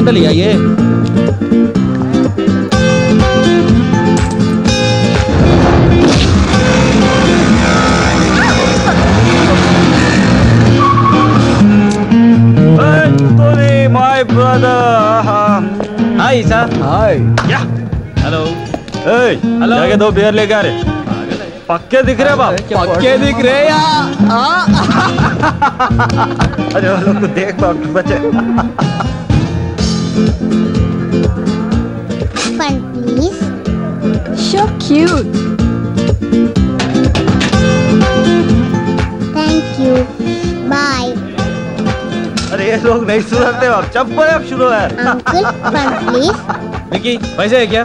घंटा लिया ये। My brother. Hi sir. Hi. Yeah. Hello. Hey. Hello. जाके 2 बियर लेके आ रहे। पक्के दिख रहे बाप। पक्के दिख रहे यार। अरे वो लोग को देख बाप बच्चे। Fun, please. So cute. Thank you. Bye. अरे ये लोग नहीं सुधरते बाप। चप्पल अब शुरू है। Uncle, fun, please. विकी पैसे है क्या?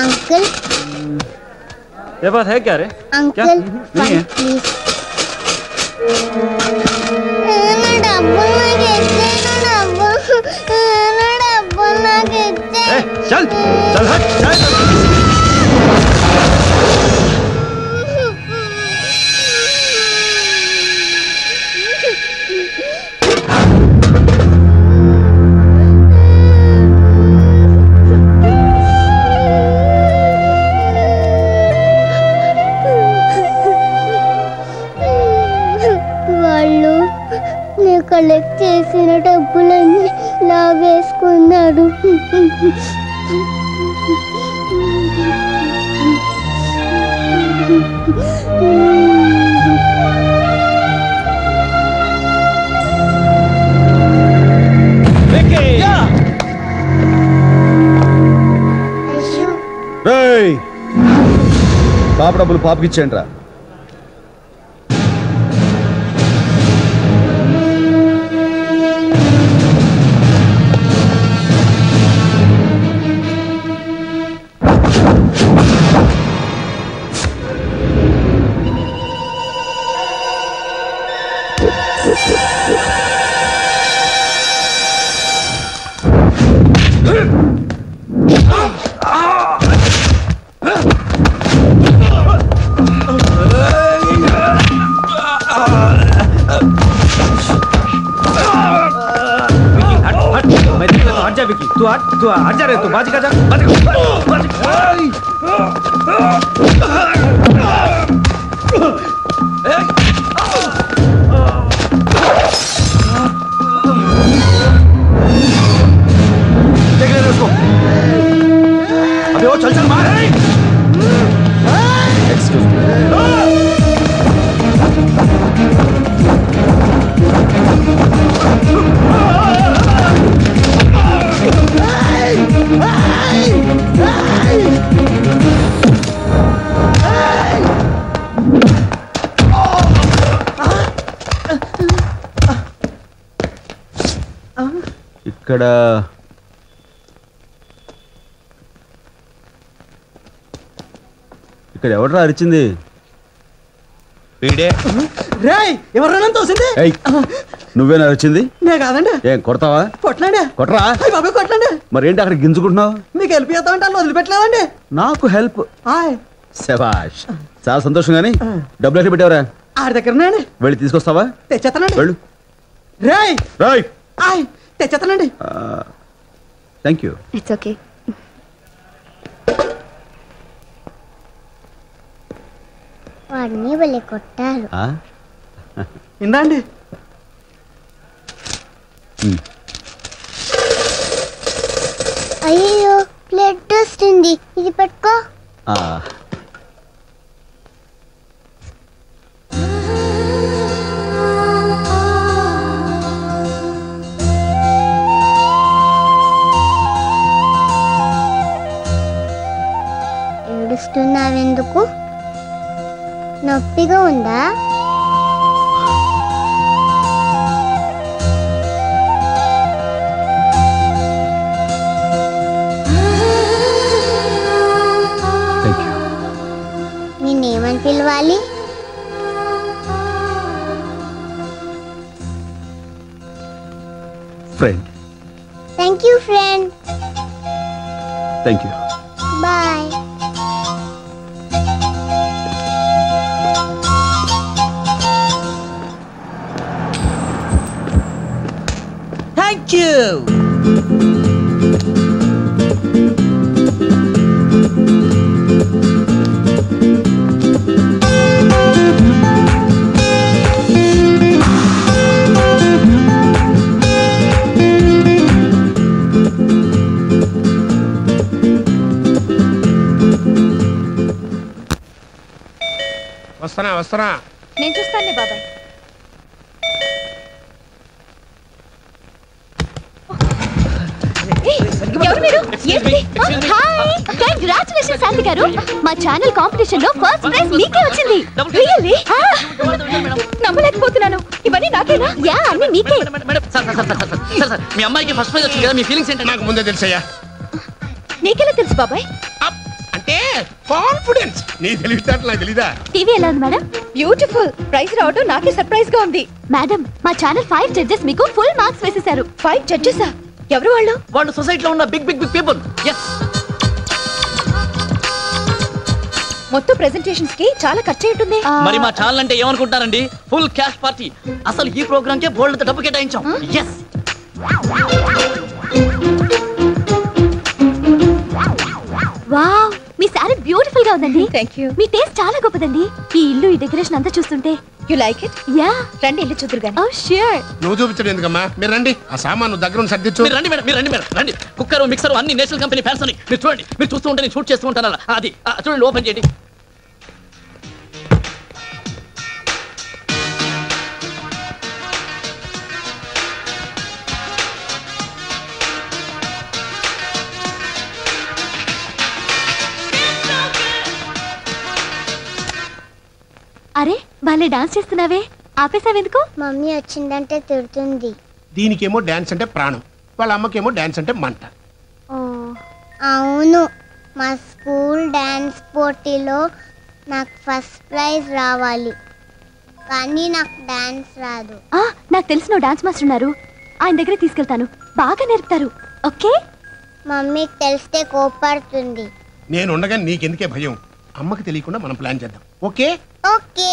Uncle, ये बात है क्या रे? Uncle, नहीं fun, है। please. ना डब्बल ना कहते, ना डब्बल ना कहते। ए, चल हट चल। కలెక్ట్ చేసిన డబ్బులన్నీ లాగేసుకున్నాడు. పాప డబ్బులు పాపకి ఇచ్చేయండి రా. तू हट जा रे, तू बाजी का जा। देख ले उसको। अबे वो चल मार। Excuse me. ఇక్కడ ఇక్కడ ఎవడరా అరిచింది? వీడే. రేయ్ ఎవరన్నా తోసింది? ఏయ్ నువ్వేనా అరిచింది? నే కాదండి. ఏం కొడతావా? కొట్టలాండి. కొట్టరా? అయ్య బాబు కొట్టలాండి. మరి ఏంటి అక్కడ గింజుకుంటున్నావు? మీకు హెల్ప్ చేద్దామంటే వాళ్ళు వదిలిపెట్టలేదండి. నాకు హెల్ప్? హాయ్ శభాష్, చాలా సంతోషం. కానీ డబ్బులు ఎక్కడ పెట్టావరా? ఆడి దగ్గర ఉన్నాయండి. వెళ్ళి తీసుకొస్తావా? తెచ్చేస్తానండి. వెళ్ళు. రేయ్ రేయ్ హాయ్ తెచ్చేస్తానండి. Thank you. It's okay. వాడిని వెళ్ళి కొట్టారు. ఇందండి. అయ్యో బ్లడ్ వస్తుంది, ఇది పట్టుకో. ఏడుస్తున్నావెందుకు? నొప్పిగా ఉందా? నిన్నేమని పిలవాలి? Friend. Thank you friend. Thank you. Bye. Thank you. వస్తున్నా. నేను చూస్తానులే బాబాయ్. ఎవరు మీరు? హాయ్, కంగ్రాచులేషన్స్ శాంతి గారు. మా ఛానల్ కాంపిటీషన్ లో ఫస్ట్ ప్రైజ్ మీకే వచ్చింది. రియల్లీ? నమ్మలేకపోతున్నాను. ఇవన్నీ నాకేనా? యా, అన్ని మీకే. మీ అమ్మాయికి ఫస్ట్ ప్రైజ్ వచ్చింది కదా, మీ ఫీలింగ్స్ ఏంటి? నాకు ముందే తెలుసయ్యా. నీకెలా తెలుసు బాబాయ్? అంటే కాన్ఫిడెన్స్. నీ తెలివితేటలు నాకు తెలీదా? టీవీ ఎలా ఉంది మేడం? బ్యూటిఫుల్. ప్రైజ్ రావడం నాకే సర్ప్రైజ్ గా ఉంది. మేడం, మా ఛానల్ 5 జడ్జెస్ మీకు ఫుల్ మార్క్స్ వేసేశారు. 5 జడ్జెసా? ఎవరు వాళ్ళు? వాళ్ళు సొసైటీలో ఉన్న big big big people. yes. మొత్తం ప్రెజెంటేషన్స్ కి చాలా ఖర్చు ఉంటుంది. మరి మా ఛానల్ అంటే ఏమనుకుంటారండి? Full cash party. అసలు ఈ ప్రోగ్రామ్ కే బోల్డ్ డబ్బు కేటాయించాం. yes. వావ్, మీ సారీ బ్యూటిఫుల్ గా ఉందండి. థాంక్యూ. మీ టేస్ట్ చాలా గొప్పదండి. ఈ ఇల్లు, ఈ డెకరేషన్ అంతా చూస్తుంటే. You like it? యా. రండి ఇల్లు చూద్దురు గాని. ఓ ష్యూర్. నువ్వు చూపించడం ఎందుకమ్మా? మీరు రండి. ఆ సామాను దగ్గర సర్దిచ్చు. మీరు రండి మేడం, మీరు రండి మేడం, రండి. కుక్కర్, మిక్సర్ అన్ని నేషనల్ కంపెనీ ఫ్యాన్స్ అని మీరు చూడండి. మీరు చూస్తూ ఉంటే నేను షూట్ చేస్తూ ఉంటాను. అది చూడండి, ఓపెన్ చేయండి. అరే, భలే డాన్స్ చేస్తున్నావే, ఆపేసావెందుకు? మమ్మీ వచ్చిందంటే తిడుతుంది. దీనికేమో డాన్స్ అంటే ప్రాణం, వాళ్ళ అమ్మకేమో డాన్స్ అంటే మంట. ఓ అవును, మా స్కూల్ డాన్స్ పోటీలో నాకు ఫస్ట్ ప్రైజ్ రావాలి, కానీ నాకు డాన్స్ రాదు. నాకు తెలిసిన డాన్స్ మాస్టర్ ఉన్నారు, ఆయన దగ్గర తీసుకెళ్తాను, బాగా నేర్పుతారు. ఓకే? మమ్మీకి తెలిస్తే కోపడుతుంది. నేను ఉండగా నీకెందుకే భయం? అమ్మకి తెలియకుండా మనం ప్లాన్ చేద్దాం. ఓకే? ఓకే.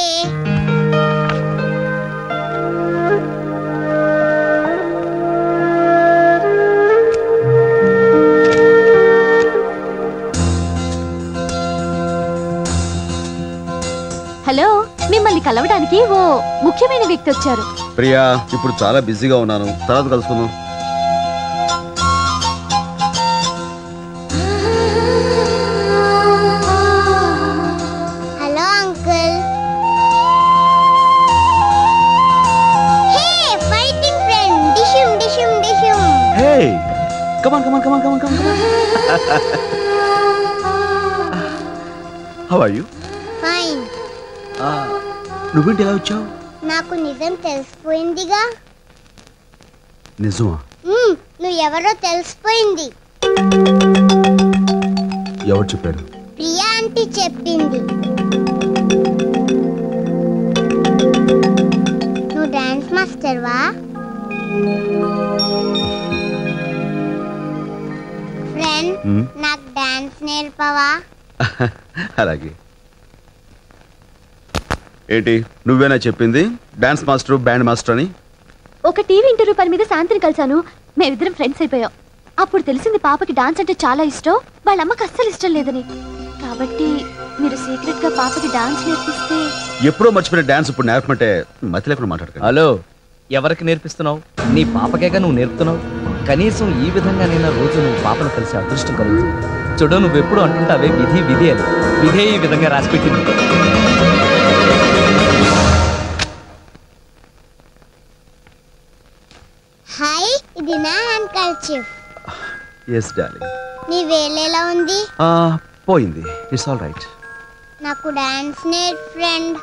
హలో, మిమ్మల్ని కలవడానికి ఓ ముఖ్యమైన వ్యక్తి వచ్చారు. ప్రియా, ఇప్పుడు చాలా బిజీగా ఉన్నాను, తర్వాత కలుసుకుందాం. Hello uncle. Hey fighting friend, డిషుమ్ డిషుమ్ డిషుమ్. Hey, come on come on come on come on come on. How are you? Fine. నువ్వేంటి ఎలా వచ్చావు? నాకు నిజం తెలిసిపోయిందిగా. నిజమా? నువ్వు ఎవరో తెలిసిపోయింది. ఎవరు చెప్పారు? ప్రియా ఆంటీ చెప్పింది. నువ్వు డాన్స్ మాస్టర్వా? ఫ్రెండ్, నాకు డాన్స్ నేర్పవా? అలాగే. ఏంటి, నువ్వేనా చెప్పింది డాన్స్ మాస్టర్, బ్యాండ్ మాస్టర్ అని? ఒక టీవీ ఇంటర్వ్యూ పని మీద శాంతిని కలిసాను, మేమిద్దరం ఫ్రెండ్స్ అయిపోయాం. అప్పుడు తెలిసింది పాపకి డాన్స్ అంటే చాలా ఇష్టం, వాళ్ళ అమ్మకి అస్సలు ఇష్టం లేదని. కాబట్టి మీరు సీక్రెట్ గా పాపకి డాన్స్ నేర్పిస్తే. ఎప్పుడో మర్చిపోయిన డాన్స్ ఇప్పుడు నేర్పమంటే మతి లేకుండా మాట్లాడక. హలో, ఎవరికి నేర్పిస్తున్నావు? నీ పాపకేగా నువ్వు నేర్పుతున్నావు. కనీసం ఈ విధంగా నేను రోజు నువ్వు పాపను కలిసి అదృష్టం కలుగుతుంది. చూడు, నువ్వు ఎప్పుడు అంటుంటావే విధి విధి అని, విధే ఈ విధంగా రాసిపెట్టింది. హాయ్, ఇది నా హ్యాండ్ కర్చీఫ్. Yes darling. నీ వేలేలా ఉంది? పోయింది. It's all right. నాకు డాన్స్ నేర్ ఫ్రెండ్.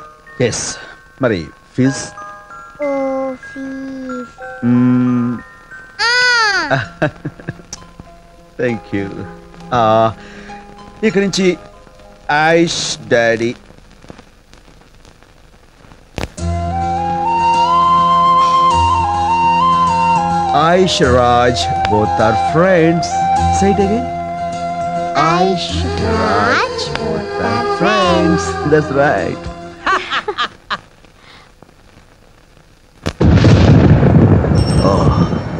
ఎస్. మరి fees? Oh fees. Thank you. ఇక్కడి నుంచి Aish daddy, Aish Raj, both are friends. Say it again. Aish Raj, both are friends. That's right.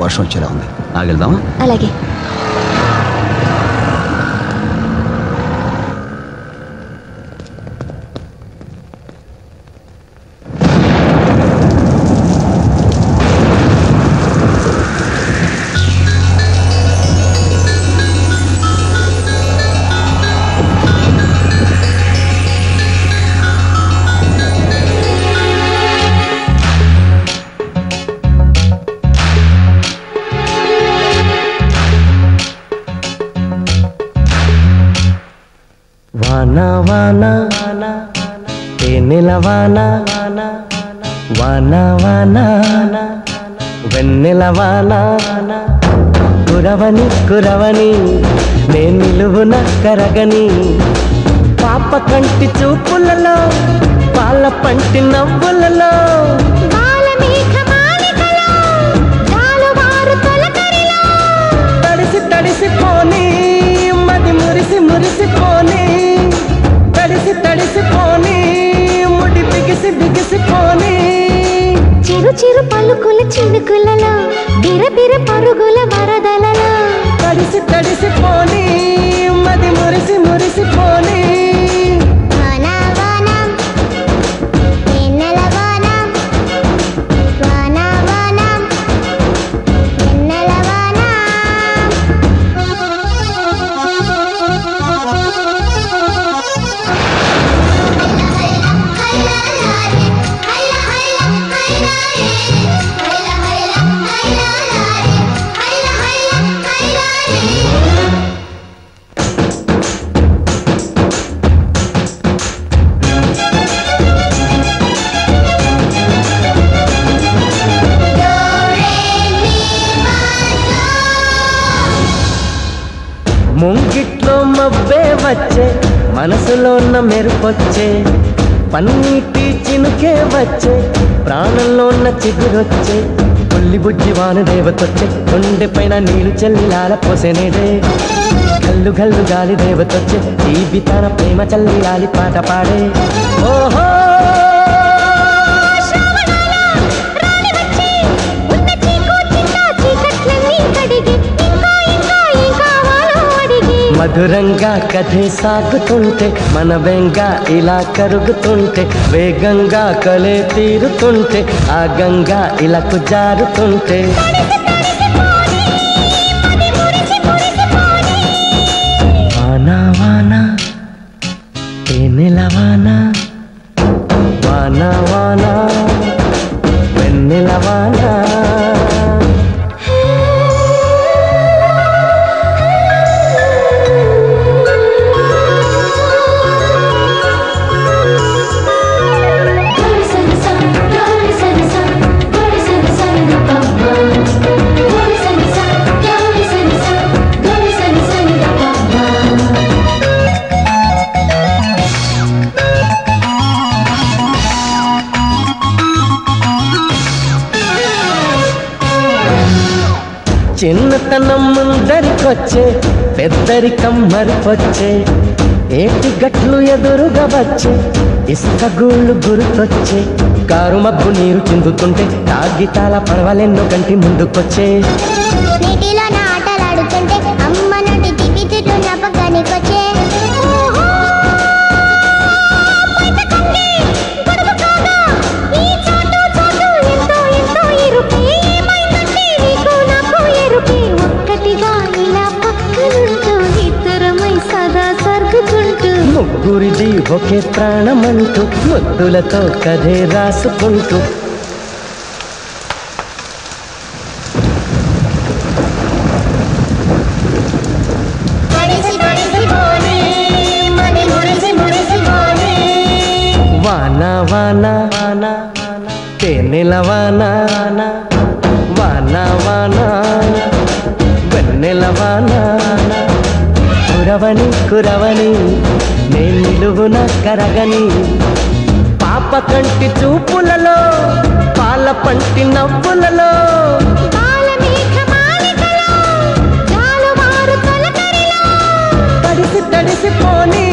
వర్షం వచ్చేలా ఉంది, ఆగెళ్దామా? అలాగే. వానా వానా తేనెల వానా వానా వానా వెన్నెల వానా కురవని కురవని నే నిలువున కరగని పాప కంటి చూపులలో పాల పంటి నవ్వులలో తడిసి తడిసిపోని మది మురిసి మురిసిపోని తడిసి తడిసిపోని ముడి బిగిసి బిగిసిపోని చిరు చిరు పలుకుల చినుకులలో బిరబిర పరుగుల వరదలలో తడిసి తడిసిపోని మది మురిసి మురిసిపోని ముంగిట్లో మబ్బే వచ్చే మనసులో ఉన్న మెరుపొచ్చే పన్నీటి చినుకే వచ్చే ప్రాణంలో ఉన్న చిగురొచ్చే పుల్లి బుజ్జి వాన దేవతొచ్చే గుండె పైన నీళ్లు చల్లిలాల పోసేనేడే గల్లు గల్లు గాలి దేవతొచ్చే ఈ బితాన ప్రేమ చల్లి లాలి పాట పాడే ఓహో మధురంగా కథే సాగుతుంటే మన బెంగా ఇలా కరుగుతుంటే వేగంగా కలే తీరుతుంటే ఆ గంగా ఇలా జారుతుంటే వానా వానా తేనెల వానా వానా వానా వెన్నెల వానా చిన్నతనం ముందరికొచ్చే పెద్దరికం మరిపొచ్చే ఏటి గట్లు ఎదురుగా వచ్చే ఇసుక గూళ్ళు గుర్తొచ్చే కారు మబ్బు నీరు చిందుతుంటే తాగితాల పర్వాలెన్నో కంటి ముందుకొచ్చే నీటిలో ఆటలాడుతుంటే అమ్మ నుండి తిప్పి తిట్టు నప్పగానికొచ్చే ముగ్గురిది ఒకే ప్రాణమంటూ ముద్దులతో కథే రాసుకుంటూ వానా వానా వానా తేనెల వానా వానా వానా వెన్నెల వానా కురవని కురవని నే నిలువున కరగని పాప కంటి చూపులలో పాల పంటి నవ్వులలో తడిసి తడిసిపోని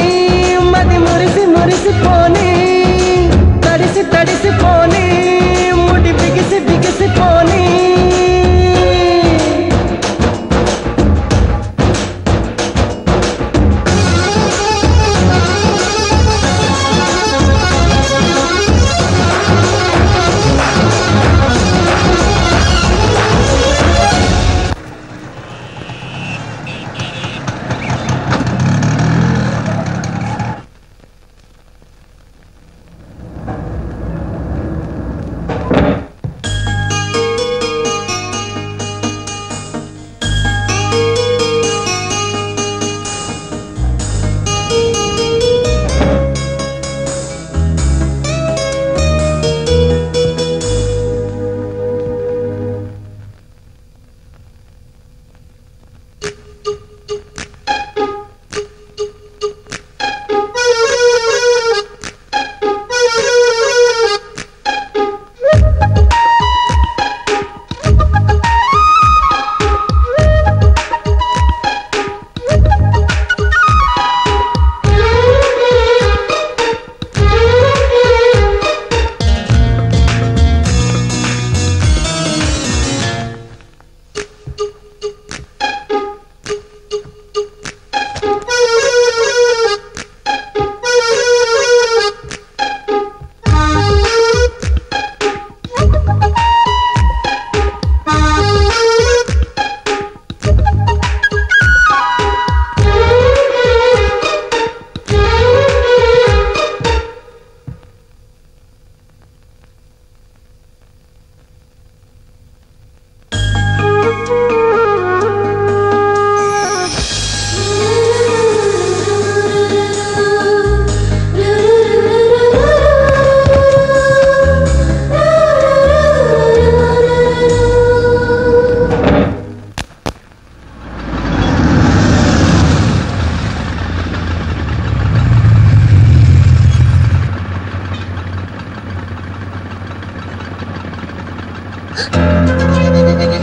మది మురిసి మురిసిపోని తడిసి తడిసిపోని ముడి బిగిసి బిగిసిపోని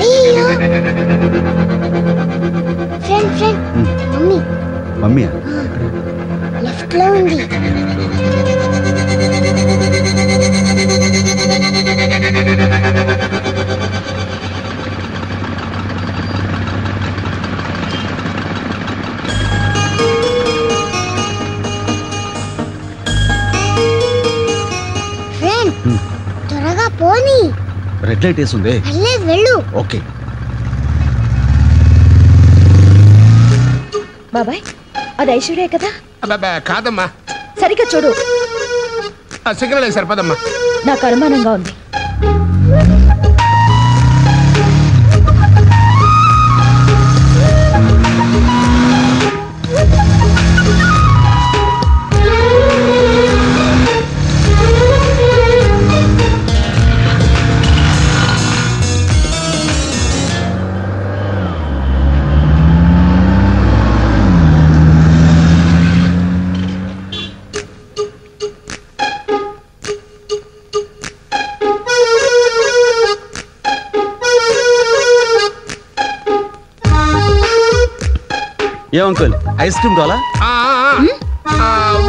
అయ్యో friend friend mummy mummy left లో ఉంది. ఫ్రెండ్ త్వరగా పోనీ. రెడ్ లైట్ వేసింది. పర్లేదు వెళ్ళు. ఓకే. బాబాయ్ అది ఐశ్వర్య కదా? అబ్బా కాదమ్మా, సరిగ్గా చూడు. సిగ్నల్ లేదు సరిపోదమ్మా. నాకు అనుమానంగా ఉంది. ఏ అంకుల్ ఐస్ క్రీమ్ కావాలా?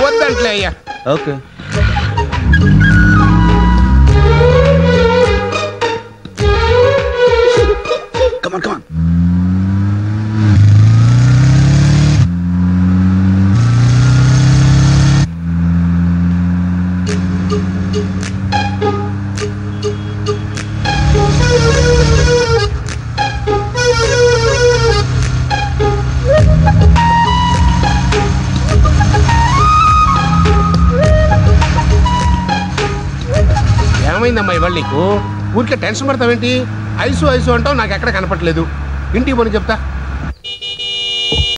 వద్దంట్లే అయ్యా. ఓకే. కమాన్ కమాన్. ఏమైందమ్మా ఇవాళ నీకు? ఊరికే టెన్షన్ పడతావేంటి? ఐసు ఐసు అంటావు, నాకు ఎక్కడ కనపట్లేదు. ఇంటికి పోనీ చెప్తా.